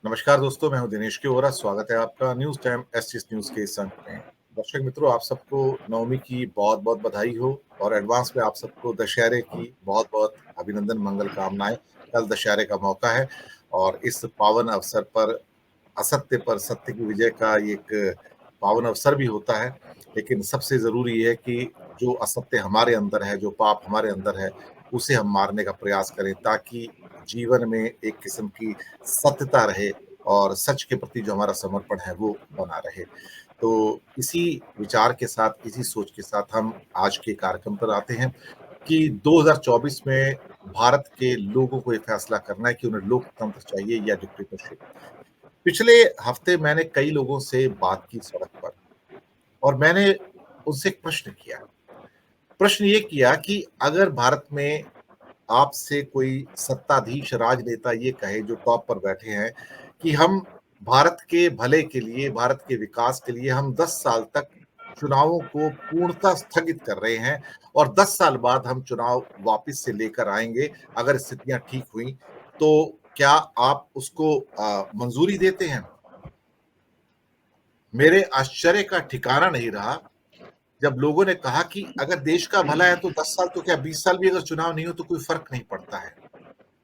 नमस्कार दोस्तों, मैं हूं दिनेश के ओरा। स्वागत है आपका न्यूज टाइम एस न्यूज के इस अंक में। दर्शक मित्रों, आप सबको नवमी की बहुत बहुत बधाई हो और एडवांस में आप सबको दशहरे की बहुत बहुत अभिनंदन, मंगल कामनाएं। कल दशहरे का मौका है और इस पावन अवसर पर असत्य पर सत्य की विजय का एक पावन अवसर भी होता है। लेकिन सबसे जरूरी है कि जो असत्य हमारे अंदर है, जो पाप हमारे अंदर है, उसे हम मारने का प्रयास करें ताकि जीवन में एक किस्म की सत्यता रहे और सच के प्रति जो हमारा समर्पण है वो बना रहे। तो इसी विचार के साथ, इसी सोच के साथ हम आज के कार्यक्रम पर आते हैं कि 2024 में भारत के लोगों को ये फैसला करना है कि उन्हें लोकतंत्र चाहिए या डिक्टेटरशिप। पिछले हफ्ते मैंने कई लोगों से बात की सड़क पर और मैंने उनसे एक प्रश्न किया। प्रश्न ये किया कि अगर भारत में आपसे कोई सत्ताधीश राजनेता ये कहे, जो टॉप पर बैठे हैं, कि हम भारत के भले के लिए, भारत के विकास के लिए हम 10 साल तक चुनावों को पूर्णतः स्थगित कर रहे हैं और 10 साल बाद हम चुनाव वापस से लेकर आएंगे अगर स्थितियां ठीक हुई, तो क्या आप उसको मंजूरी देते हैं? मेरे आश्चर्य का ठिकाना नहीं रहा जब लोगों ने कहा कि अगर देश का भला है तो 10 साल तो क्या 20 साल भी अगर चुनाव नहीं हो तो कोई फर्क नहीं पड़ता है।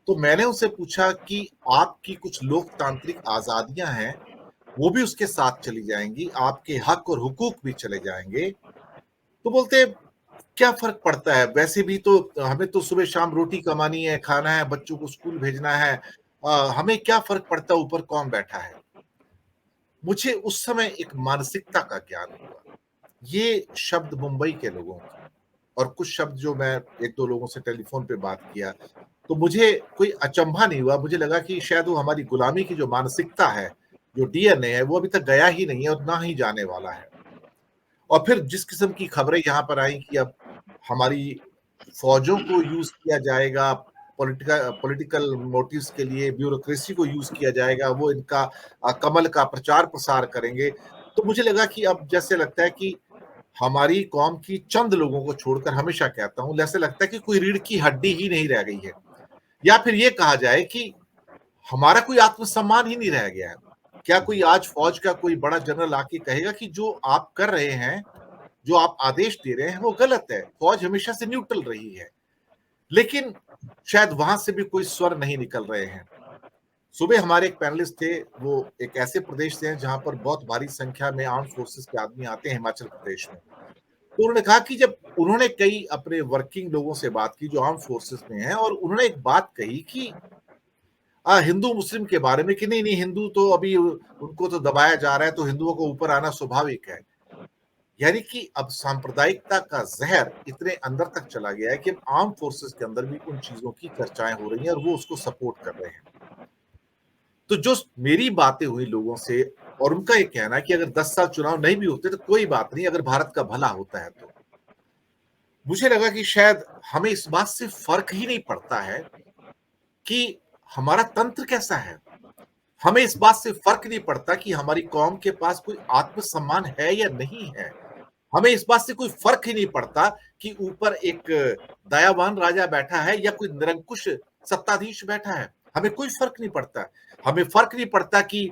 तो मैंने उनसे पूछा कि आपकी कुछ लोकतांत्रिक आजादियां हैं, वो भी उसके साथ चली जाएंगी, आपके हक और हुकूक भी चले जाएंगे। तो बोलते क्या फर्क पड़ता है, वैसे भी तो हमें तो सुबह शाम रोटी कमानी है, खाना है, बच्चों को स्कूल भेजना है, हमें क्या फर्क पड़ता है ऊपर कौन बैठा है। मुझे उस समय एक मानसिकता का ज्ञान हुआ। ये शब्द मुंबई के लोगों की और कुछ शब्द जो मैं एक दो लोगों से टेलीफोन पे बात किया, तो मुझे कोई अचंभा नहीं हुआ। मुझे लगा कि शायद वो हमारी गुलामी की जो मानसिकता है, जो डीएनए है, वो अभी तक गया ही नहीं है और ना ही जाने वाला है। और फिर जिस किस्म की खबरें यहाँ पर आई कि अब हमारी फौजों को यूज किया जाएगा, पॉलिटिकल मोटिव्स के लिए ब्यूरोक्रेसी को यूज किया जाएगा, वो इनका कमल का प्रचार प्रसार करेंगे, तो मुझे लगा कि अब जैसे लगता है कि हमारी कौम की चंद लोगों को छोड़कर, हमेशा कहता हूं, ऐसे लगता है कि कोई रीढ़ की हड्डी ही नहीं रह गई है। या फिर ये कहा जाए कि हमारा कोई आत्मसम्मान ही नहीं रह गया है। क्या कोई आज फौज का कोई बड़ा जनरल आके कहेगा कि जो आप कर रहे हैं, जो आप आदेश दे रहे हैं, वो गलत है? फौज हमेशा से न्यूट्रल रही है। लेकिन शायद वहां से भी कोई स्वर नहीं निकल रहे हैं। सुबह हमारे एक पैनलिस्ट थे, वो एक ऐसे प्रदेश से हैं जहां पर बहुत भारी संख्या में आर्म फोर्सेस के आदमी आते हैं, हिमाचल प्रदेश में। तो उन्होंने कहा कि जब उन्होंने कई अपने वर्किंग लोगों से बात की जो आर्म फोर्सेस में हैं, और उन्होंने एक बात कही कि हिंदू मुस्लिम के बारे में कि नहीं नहीं, हिंदू तो अभी उनको तो दबाया जा रहा है, तो हिंदुओं को ऊपर आना स्वाभाविक है। यानी कि अब सांप्रदायिकता का जहर इतने अंदर तक चला गया है कि अब आर्म फोर्सेस के अंदर भी उन चीजों की चर्चाएं हो रही हैं और वो उसको सपोर्ट कर रहे हैं। तो जो मेरी बातें हुई लोगों से, और उनका ये कहना है कि अगर 10 साल चुनाव नहीं भी होते तो कोई बात नहीं, अगर भारत का भला होता है तो। मुझे लगा कि शायद हमें इस बात से फर्क ही नहीं पड़ता है कि हमारा तंत्र कैसा है। हमें इस बात से फर्क नहीं पड़ता कि हमारी कौम के पास कोई आत्मसम्मान है या नहीं है। हमें इस बात से कोई फर्क ही नहीं पड़ता कि ऊपर एक दयावान राजा बैठा है या कोई निरंकुश सत्ताधीश बैठा है। हमें कोई फर्क नहीं पड़ता। हमें फर्क नहीं पड़ता कि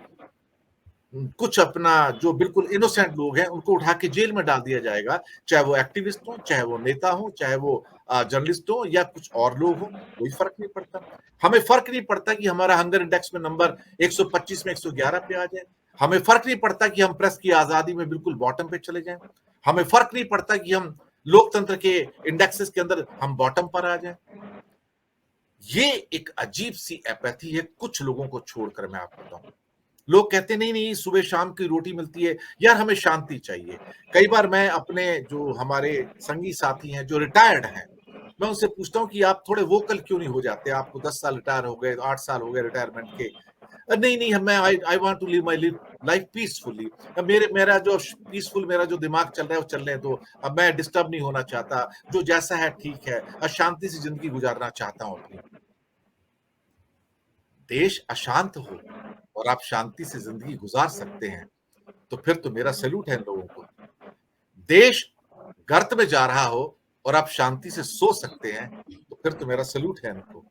कुछ अपना जो बिल्कुल इनोसेंट लोग हैं उनको उठा के जेल में डाल दिया जाएगा, चाहे वो एक्टिविस्ट हो, चाहे वो नेता हो, चाहे वो जर्नलिस्ट हो या कुछ और लोग हो, कोई फर्क नहीं पड़ता। हमें फर्क नहीं पड़ता कि हमारा हंगर इंडेक्स में नंबर 125 में 111 पे आ जाए। हमें फर्क नहीं पड़ता कि हम प्रेस की आजादी में बिल्कुल बॉटम पे चले जाएं। हमें फर्क नहीं पड़ता कि हम लोकतंत्र के इंडेक्सेस के अंदर हम बॉटम पर आ जाएं। ये एक अजीब सी एपैथी है कुछ लोगों को छोड़कर, मैं आपको बताऊं। लोग कहते नहीं नहीं, सुबह शाम की रोटी मिलती है, यार हमें शांति चाहिए। कई बार मैं अपने जो हमारे संगी साथी हैं जो रिटायर्ड हैं, मैं उनसे पूछता हूँ कि आप थोड़े वोकल क्यों नहीं हो जाते, आपको 10 साल रिटायर हो गए, 8 साल हो गए रिटायरमेंट के। नहीं नहीं, मैं I want to live my life peacefully. मेरा जो पीसफुल मेरा जो दिमाग चल रहा है वो चलने दो। अब मैं डिस्टर्ब नहीं होना चाहता, जो जैसा है ठीक है, शांति से जिंदगी गुजारना चाहता हूँ अपनी। देश अशांत हो और आप शांति से जिंदगी गुजार सकते हैं, तो फिर तो मेरा सैल्यूट है इन लोगों को। देश गर्त में जा रहा हो और आप शांति से सो सकते हैं, तो फिर तो मेरा सैल्यूट है इनको।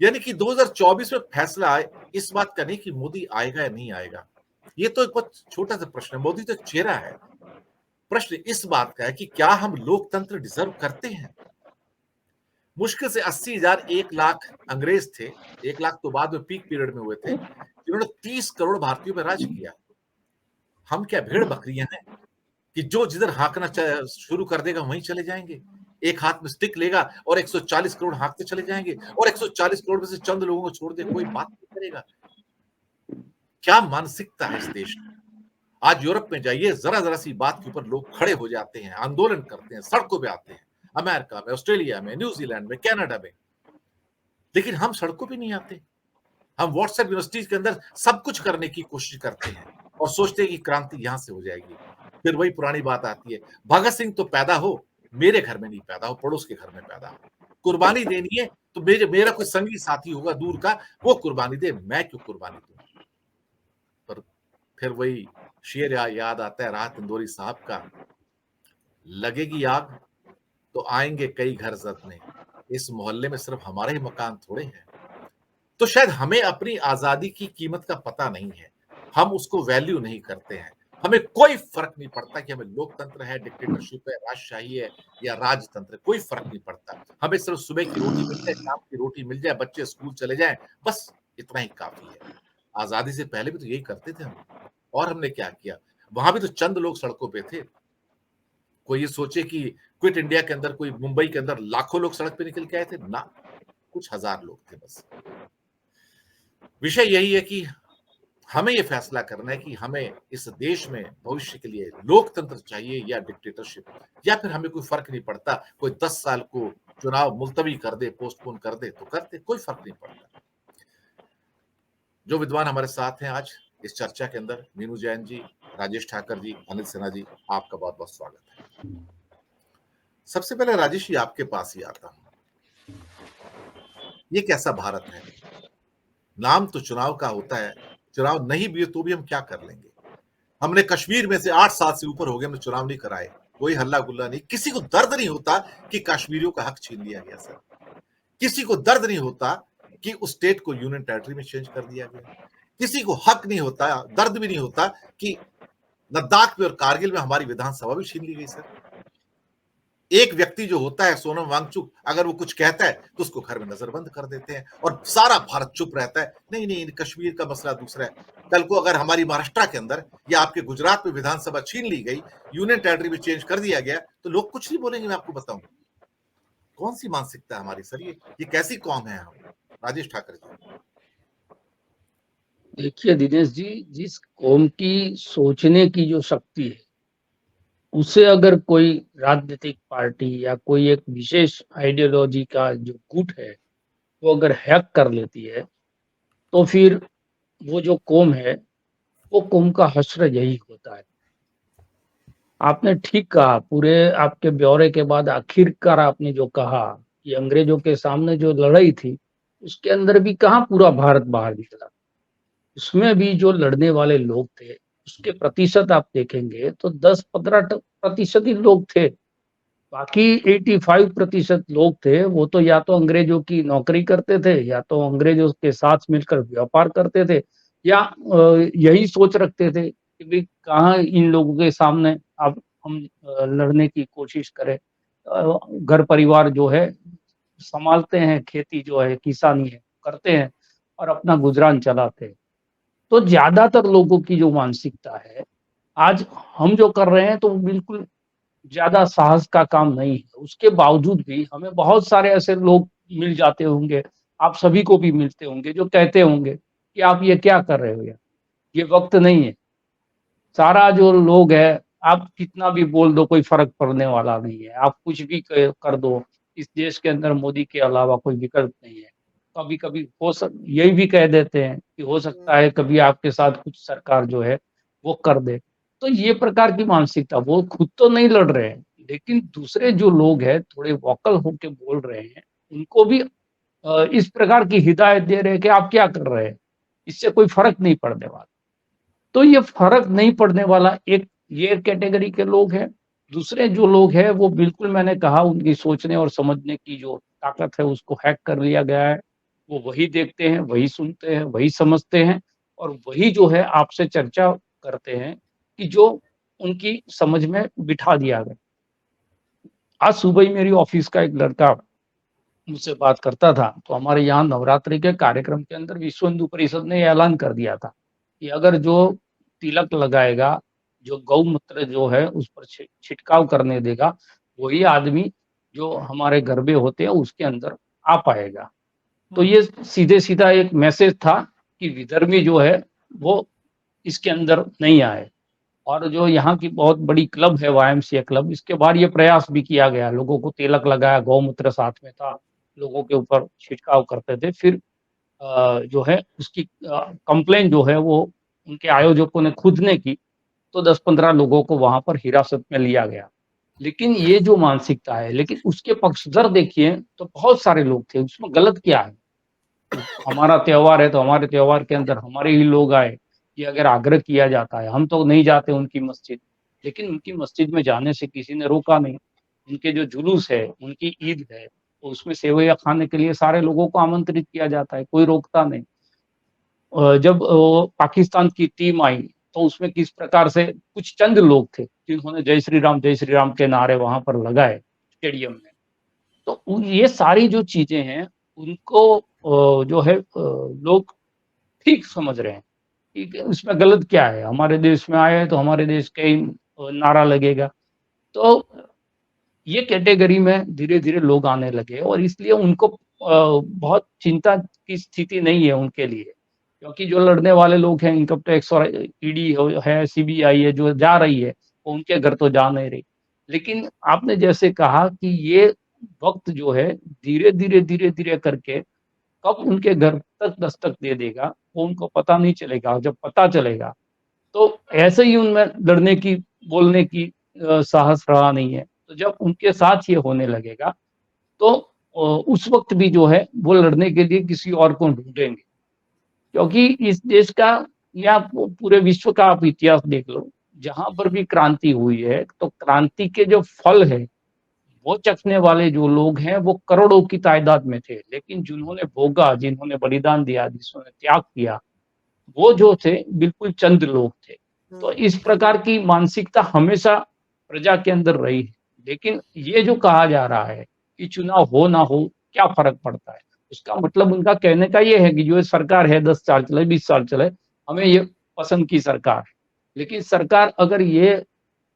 यानी कि 2024 में फैसला आए इस बात का नहीं कि मोदी आएगा या नहीं आएगा। ये तो एक बहुत छोटा-सा प्रश्न है, मोदी तो एक चेहरा है। प्रश्न इस बात का है कि क्या हम लोकतंत्र डिज़र्व करते हैं? मुश्किल से 80,000 1 लाख अंग्रेज थे, 1 लाख तो बाद में पीक पीरियड में हुए थे, जिन्होंने 30 करोड़ भारतीयों पे राज किया। हम क्या भेड़-बकरियाँ हैं कि जो जिधर हाँकना शुरू कर देगा वहीं चले जाएँगे? एक हाथ में स्टिक लेगा और 140 करोड़ हाँकते चले जाएँगे और 140 करोड़ में से चंद लोगों को छोड़ दे कोई बात नहीं करेगा। क्या मानसिकता है इस देश की? आज यूरोप में जाइए, ज़रा-ज़रा सी बात के ऊपर लोग खड़े हो जाते हैं, आंदोलन करते हैं, सड़कों पे आते हैं। अमेरिका में, ऑस्ट्रेलिया में, न्यूज़ीलैंड में, कनाडा में। लेकिन हम सड़कों पे नहीं आते। हम व्हाट्सएप यूनिवर्सिटीज़ के अंदर सब कुछ करने की कोशिश करते हैं और सोचते हैं कि क्रांति यहाँ से हो जाएगी। फिर वही पुरानी बात आती है, भगत सिंह तो पैदा हो, मेरे घर में नहीं पैदा हो, पड़ोस के घर में पैदा हो। कुर्बानी देनी है तो मेरा कोई संगी साथी होगा दूर का, वो कुर्बानी दे, मैं क्यों कुर्बानी दूँ? पर फिर वही शेर याद आता है राहत इंदौरी साहब का, लगेगी आग तो आएँगे कई घर जलने, इस मोहल्ले में सिर्फ हमारे ही मकान थोड़े हैं। तो शायद हमें अपनी आज़ादी की कीमत का पता नहीं है। हम उसको वैल्यू नहीं करते हैं। हमें कोई फ़र्क नहीं पड़ता कि हमें लोकतंत्र है, डिक्टेटरशिप है, राजशाही है या राजतंत्र, कोई फ़र्क नहीं पड़ता। हमें सिर्फ सुबह की रोटी मिल जाए, शाम की रोटी मिल जाए, बच्चे स्कूल चले जाएँ, बस इतना ही काफ़ी है। आज़ादी से पहले भी तो यही करते थे हम। और हमने क्या किया? वहाँ भी तो चंद लोग सड़कों पे थे। कोई ये सोचे कि क्विट इंडिया के अंदर कोई मुंबई के अंदर लाखों लोग सड़क पे निकल के आए थे? ना, कुछ हज़ार लोग थे बस। विषय यही है कि हमें ये फैसला करना है कि हमें इस देश में भविष्य के लिए लोकतंत्र चाहिए या डिक्टेटरशिप या फिर हमें कोई फ़र्क नहीं पड़ता, कोई 10 साल को चुनाव मुलतवी कर दे, पोस्टपोन कर दे तो कर दे, कोई फ़र्क नहीं पड़ता। जो विद्वान हमारे साथ हैं आज इस चर्चा के अंदर, मीनू जैन जी, राजेश ठाकर जी, अनिल सिन्हा जी, आपका बहुत-बहुत स्वागत है। सबसे पहले राजेश जी आपके पास ही आता हूँ। ये कैसा भारत है? नाम तो चुनाव का होता है, चुनाव नहीं भी हो तो भी हम क्या कर लेंगे? हमने कश्मीर में से 8 साल से ऊपर हो गए हमने चुनाव नहीं कराए, कोई हल्ला-गुल्ला नहीं, किसी को दर्द नहीं होता कि कश्मीरियों का हक छीन लिया गया सर। किसी को दर्द नहीं होता कि उस स्टेट को यूनियन टेरिटरी में चेंज कर दिया गया। किसी को हक नहीं होता, दर्द भी नहीं होता कि लद्दाख में और कारगिल में हमारी विधानसभा भी छीन ली गई सर। एक व्यक्ति जो होता है सोनम वांगचुक अगर वो कुछ कहता है तो उसको घर में नजरबंद कर देते हैं और सारा भारत चुप रहता है नहीं नहीं कश्मीर का मसला दूसरा है। कल को अगर हमारी महाराष्ट्र के अंदर या आपके गुजरात में विधानसभा छीन ली गई, यूनियन टेरिटरी में चेंज कर दिया गया तो लोग कुछ नहीं बोलेंगे। मैं आपको बताऊं कौन सी मानसिकता है हमारी सर, ये कैसी कौम है हम? राजेश ठाकर जी। देखिए दिनेश जी, जिस कौम की सोचने की जो शक्ति है उसे अगर कोई राजनीतिक पार्टी या कोई एक विशेष आइडियोलॉजी का जो गुट है वो अगर हैक कर लेती है तो फिर वो जो कौम है वो कौम का हश्र यही होता है। आपने ठीक कहा, पूरे आपके ब्यौरे के बाद आखिरकार आपने जो कहा कि अंग्रेजों के सामने जो लड़ाई थी उसके अंदर भी कहाँ पूरा भारत बाहर निकला। उसमें भी जो लड़ने वाले लोग थे उसके प्रतिशत आप देखेंगे तो 10-15% ही लोग थे। बाकी 85% लोग थे वो तो या तो अंग्रेजों की नौकरी करते थे या तो अंग्रेजों के साथ मिलकर व्यापार करते थे या यही सोच रखते थे कि भाई कहाँ इन लोगों के सामने अब हम लड़ने की कोशिश करें। घर परिवार जो है संभालते हैं, खेती जो है किसानी है करते हैं और अपना गुजरान चलाते हैं। तो ज्यादातर लोगों की जो मानसिकता है आज हम जो कर रहे हैं तो बिल्कुल ज्यादा साहस का काम नहीं है। उसके बावजूद भी हमें बहुत सारे ऐसे लोग मिल जाते होंगे, आप सभी को भी मिलते होंगे जो कहते होंगे कि आप ये क्या कर रहे हो यार, ये वक्त नहीं है। सारा जो लोग है आप कितना भी बोल दो कोई फर्क पड़ने वाला नहीं है, आप कुछ भी कर दो, इस देश के अंदर मोदी के अलावा कोई विकल्प नहीं है। कभी कभी यही भी कह देते हैं कि हो सकता है कभी आपके साथ कुछ सरकार जो है वो कर दे। तो ये प्रकार की मानसिकता, वो खुद तो नहीं लड़ रहे हैं लेकिन दूसरे जो लोग हैं थोड़े वोकल होके बोल रहे हैं उनको भी इस प्रकार की हिदायत दे रहे हैं कि आप क्या कर रहे हैं, इससे कोई फर्क नहीं पड़ने वाला। तो ये फर्क नहीं पड़ने वाला एक ये कैटेगरी के लोग हैं। दूसरे जो लोग हैं वो बिल्कुल मैंने कहा उनकी सोचने और समझने की जो ताकत है उसको हैक कर लिया गया है। वो वही देखते हैं, वही सुनते हैं, वही समझते हैं और वही जो है आपसे चर्चा करते हैं कि जो उनकी समझ में बिठा दिया गया। आज सुबह ही मेरी ऑफ़िस का एक लड़का मुझसे बात करता था, तो हमारे यहाँ नवरात्रि के कार्यक्रम के अंदर विश्व हिंदू परिषद ने ये ऐलान कर दिया था कि अगर जो तिलक लगाएगा, जो गौमूत्र जो है उस पर छिड़काव करने देगा, वही आदमी जो हमारे गरबे होते हैं उसके अंदर आ पाएगा। तो ये सीधे-सीधा एक मैसेज था कि विधर्मी जो है वो इसके अंदर नहीं आए। और जो यहाँ की बहुत बड़ी क्लब है वाईएमसीए क्लब, इसके बाहर ये प्रयास भी किया गया, लोगों को तिलक लगाया, गौमूत्र साथ में था, लोगों के ऊपर छिड़काव करते थे। फिर जो है उसकी कंप्लेंट जो है वो उनके आयोजकों ने खुद ने की, तो 10-15 लोगों को वहाँ पर हिरासत में लिया गया। लेकिन ये जो मानसिकता है, लेकिन उसके पक्षधर देखिए तो बहुत सारे लोग थे, उसमें गलत क्या है? हमारा त्योहार है तो हमारे त्योहार के अंदर हमारे ही लोग आए, ये अगर आग्रह किया जाता है, हम तो नहीं जाते उनकी मस्जिद, लेकिन उनकी मस्जिद में जाने से किसी ने रोका नहीं। उनके जो जुलूस है, उनकी ईद है, तो उसमें सेवइयाँ खाने के लिए सारे लोगों को आमंत्रित किया जाता है, कोई रोकता नहीं। जब पाकिस्तान की टीम आई, तो उसमें किस प्रकार से कुछ चंद लोग थे, जिन्होंने जय श्री राम के नारे वहाँ पर लगाए स्टेडियम में। तो ये सारी जो चीज़ें हैं, उनको जो है लोग ठीक समझ रहे हैं कि इसमें गलत क्या है? हमारे देश में आए हैं तो हमारे देश का ही नारा लगेगा। तो ये कैटेगरी में धीरे-धीरे लोग आने लगे और इसलिए उनको बहुत चिंता की स्थिति नहीं है उनके लिए। क्योंकि जो लड़ने वाले लोग हैं इनकम टैक्स और ईडी हो है, सीबीआई है जो जा रही है, वो उनके घर तो जा नहीं रही। लेकिन आपने जैसे कहा कि ये वक़्त जो है धीरे-धीरे, धीरे-धीरे करके कब उनके घर तक दस्तक दे देगा, वो उनको पता नहीं चलेगा। जब पता चलेगा, तो ऐसे ही उनमें लड़ने की, बोलने की साहस रहा नहीं है। तो जब उनके साथ ये होने लगेगा, तो उस वक़्त भी जो है, वो लड़ने के लिए किसी और को ढूँढेंगे। क्योंकि इस देश का या पूरे विश्व का आप इतिहास देख लो, जहाँ पर भी क्रांति हुई है, तो क्रांति के जो फल हैं, वो चखने वाले जो लोग हैं, वो करोड़ों की तादाद में थे। लेकिन जिन्होंने भोगा, जिन्होंने बलिदान दिया, जिन्होंने त्याग किया, वो जो थे बिल्कुल चंद लोग थे। तो इस प्रकार की मानसिकता हमेशा प्रजा के अंदर रही है। लेकिन ये जो कहा जा रहा है कि चुनाव हो ना हो, क्या फ़र्क पड़ता है? उसका मतलब उनका कहने का ये है कि जो सरकार है 10 साल चले, 20 साल चले, हमें ये पसंद की सरकार है। लेकिन सरकार अगर ये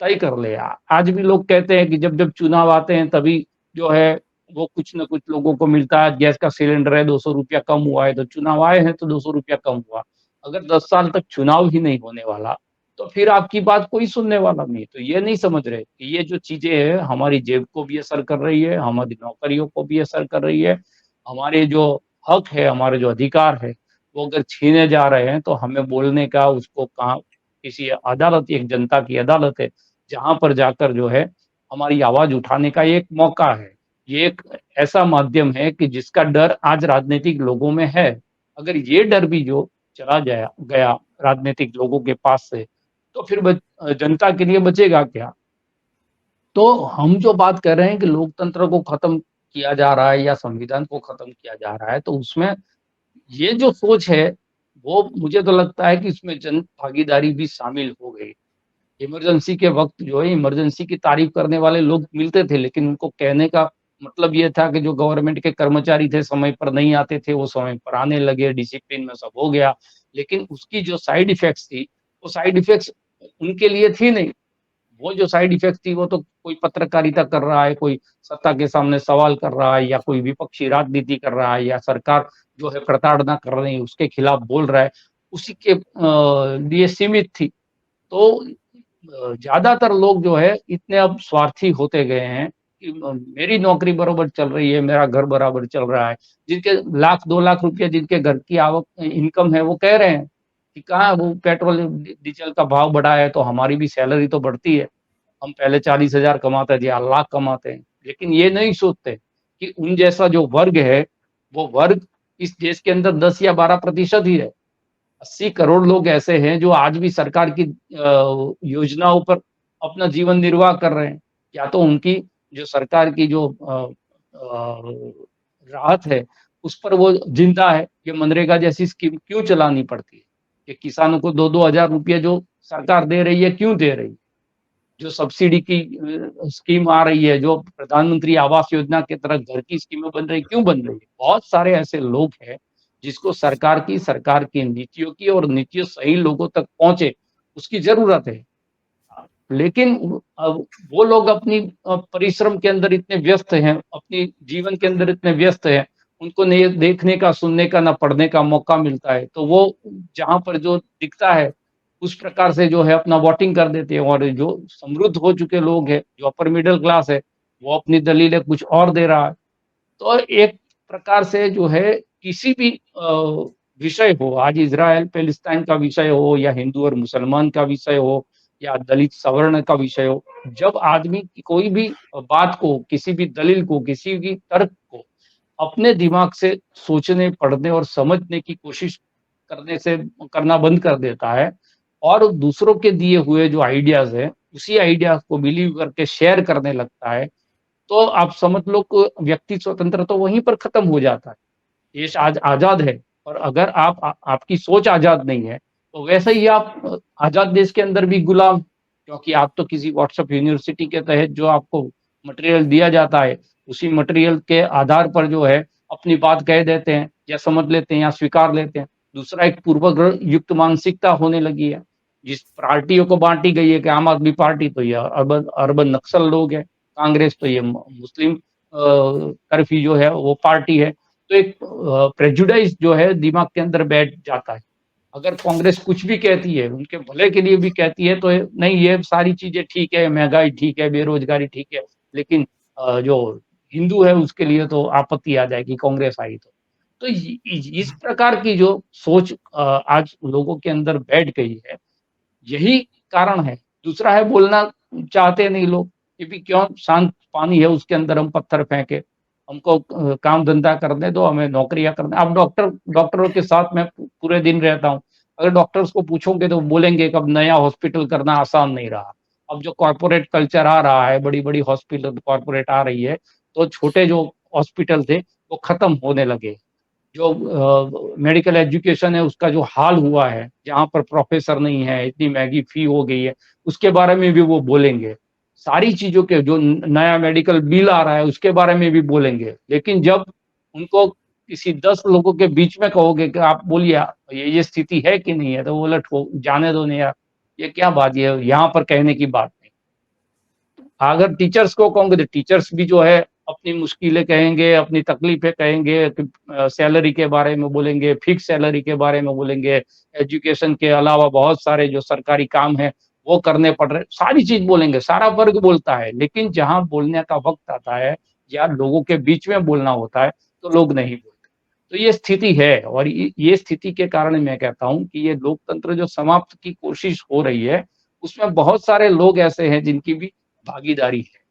तय कर ले आज भी लोग कहते हैं कि जब-जब चुनाव आते हैं तभी जो है वो कुछ न कुछ लोगों को मिलता है, गैस का सिलेंडर है ₹200 कम हुआ है, तो चुनाव आए हैं तो ₹200 कम हुआ। अगर 10 साल तक चुनाव ही नहीं होने वाला, तो फिर आपकी बात कोई सुनने वाला नहीं है। तो ये नहीं समझ रहे कि ये जो चीज़ें हैं हमारी जेब को भी असर कर रही है, हमारी नौकरियों को भी असर कर रही है, हमारे जो हक है, हमारे जो अधिकार है, वो अगर छीने जा रहे हैं तो हमें बोलने का उसको कहाँ किसी अदालत एक जनता की अदालत है, जहाँ पर जाकर जो है हमारी आवाज़ उठाने का एक मौका है। ये एक ऐसा माध्यम है कि जिसका डर आज राजनीतिक लोगों में है। अगर ये डर भी जो चला जाया गया राजनीतिक लोगों के पास से, तो फिर जनता के लिए बचेगा क्या? तो हम जो बात कर रहे हैं कि लोकतंत्र को खत्म किया जा रहा है या संविधान को खत्म किया जा रहा है, तो उसमें ये जो सोच है, वो मुझे तो लगता है कि इसमें जन भागीदारी भी शामिल हो गई। इमरजेंसी के वक़्त जो है इमरजेंसी की तारीफ़ करने वाले लोग मिलते थे, लेकिन उनको कहने का मतलब ये था कि जो गवर्नमेंट के कर्मचारी थे, समय पर नहीं आते थे, वो समय पर आने लगे, डिसिप्लिन में सब हो गया। लेकिन उसकी जो साइड इफ़ेक्ट्स थी, वो साइड इफ़ेक्ट्स उनके लिए थी नहीं। वो जो साइड इफ़ेक्ट थी, वो तो कोई पत्रकारिता कर रहा है, कोई सत्ता के सामने सवाल कर रहा है या कोई विपक्षी राजनीति कर रहा है या सरकार जो है प्रताड़ना कर रही है, उसके खिलाफ बोल रहा है, उसी के लिए सीमित थी। तो ज़्यादातर लोग जो है इतने अब स्वार्थी होते गए हैं कि मेरी नौकरी बराबर चल रही है, मेरा घर बराबर चल रहा है। जिनके लाख 2 लाख रुपए जिनके घर की आवक इनकम है, वो कह रहे हैं कि कहाँ वो पेट्रोल डीज़ल का भाव बढ़ा है तो हमारी भी सैलरी तो बढ़ती है। हम पहले 40,000 कमाते थे, या लाख कमाते हैं। लेकिन ये नहीं सोचते कि उन जैसा जो वर्ग है, वो वर्ग इस देश के अंदर 10 या 12% ही है। 80 करोड़ लोग ऐसे हैं जो आज भी सरकार की योजनाओं पर अपना जीवन निर्वाह कर रहे हैं। या तो उनकी जो सरकार की जो राहत है, उस पर वो जिंदा है। ये मनरेगा जैसी स्कीम क्यों चलानी पड़ती है? कि किसानों को 2-2 हज़ार रुपये जो सरकार दे रही है, क्यों दे रही है? जो सब्सिडी की स्कीम आ रही है, जो प्रधानमंत्री आवास योजना के तहत घर की स्कीमें बन रही, क्यों बन रही है? बहुत सारे ऐसे लोग हैं जिसको सरकार की नीतियों की और नीतियाँ सही लोगों तक पहुँचे, उसकी ज़रूरत है। लेकिन अब वो लोग अपनी परिश्रम के अंदर इतने व्यस्त हैं, अपनी जीवन के अंदर इतने व्यस्त हैं, उनको नहीं देखने का, सुनने का, ना पढ़ने का मौका मिलता है। तो वो जहाँ पर जो दिखता है, उस प्रकार से जो है अपना वोटिंग कर देते हैं, और जो समृद्ध हो चुके लोग हैं, जो अपर मिडल क्लास है, वो अपनी दलीलें कुछ और दे रहा है। तो एक प्रकार से जो है किसी भी विषय हो, आज इज़राइल पैलेस्टाइन का विषय हो, या हिंदू और मुसलमान का विषय हो, या दलित सवर्ण का विषय हो, जब आदमी कोई भी बात को, किसी भी दलील को, किसी भी तर्क को अपने दिमाग से सोचने, पढ़ने और समझने की कोशिश करना बंद कर देता है, और दूसरों के दिए हुए जो आइडियाज़ हैं, उसी आइडियाज़ को बिलीव करके शेयर करने लगता है, तो आप समझ लो कि व्यक्ति स्वतंत्र तो वहीं पर खत्म हो जाता है। देश आज आज़ाद है, और अगर आपकी सोच आज़ाद नहीं है, तो वैसे ही आप आज़ाद देश के अंदर भी गुलाम, क्योंकि आप तो किसी व्हाट्सएप यूनिवर्सिटी के तहत जो आपको मटेरियल दिया जाता है, उसी मटेरियल के आधार पर जो है अपनी बात कह देते हैं, या समझ लेते हैं, या स्वीकार लेते हैं। दूसरा, एक पूर्वाग्रह युक्त मानसिकता होने लगी है, जिस पार्टियों को बाँटी गई है कि आम आदमी पार्टी तो ये अर्बन अर्बन नक्सल लोग हैं, कांग्रेस तो ये मुस्लिम कर्फ्यू जो है वो पार्टी है। तो एक प्रेजुडाइज़ जो है दिमाग के अंदर बैठ जाता है। अगर कांग्रेस कुछ भी कहती है, उनके भले के लिए भी कहती है, तो नहीं, ये सारी चीज़ें ठीक है, महँगाई ठीक है, बेरोज़गारी ठीक है, लेकिन जो हिंदू है उसके लिए तो आपत्ति आ जाएगी कांग्रेस आई तो। तो इस प्रकार की जो सोच आज लोगों के अंदर बैठ गई है, यही कारण है। दूसरा है, बोलना चाहते नहीं लोग, कि भी क्यों शांत पानी है उसके अंदर हम पत्थर फेंके, हमको काम धंधा करने दो, हमें नौकरियाँ करने। अब डॉक्टरों के साथ मैं पूरे दिन रहता हूँ। अगर डॉक्टर्स को पूछोगे तो बोलेंगे कि अब नया हॉस्पिटल करना आसान नहीं रहा। अब जो कॉर्पोरेट कल्चर आ रहा है, बड़ी-बड़ी हॉस्पिटल कॉर्पोरेट आ रही है, तो छोटे जो हॉस्पिटल थे, वो खत्म होने लगे। जो मेडिकल एजुकेशन है उसका जो हाल हुआ है, जहाँ पर प्रोफ़ेसर नहीं है, इतनी महँगी फ़ी हो गई है, उसके बारे में भी वो बोलेंगे। सारी चीज़ों के जो नया मेडिकल बिल आ रहा है उसके बारे में भी बोलेंगे। लेकिन जब उनको किसी 10 लोगों के बीच में कहोगे कि आप बोलिए ये स्थिति है कि नहीं है? तो वो बोला ठो जाने दो नहीं यार, ये क्या बात, ये यहाँ पर कहने की बात नहीं। अगर टीचर्स को कहूँगे तो टीचर्स भी जो है अपनी मुश्किलें कहेंगे, अपनी तकलीफ़ें कहेंगे, सैलरी के बारे में बोलेंगे, फिक्स सैलरी के बारे में बोलेंगे, एजुकेशन के अलावा बहुत सारे जो सरकारी काम हैं, वो करने पड़ रहे, सारी चीज़ बोलेंगे, सारा वर्ग बोलता है। लेकिन जहाँ बोलने का वक़्त आता है, या लोगों के बीच में बोलना होता है, तो लोग नहीं बोलते। तो ये स्थिति है, और ये स्थिति के कारण मैं कहता हूँ कि ये लोकतंत्र जो समाप्त की कोशिश हो रही है, उसमें बहुत सारे लोग ऐसे हैं जिनकी भी भागीदारी है।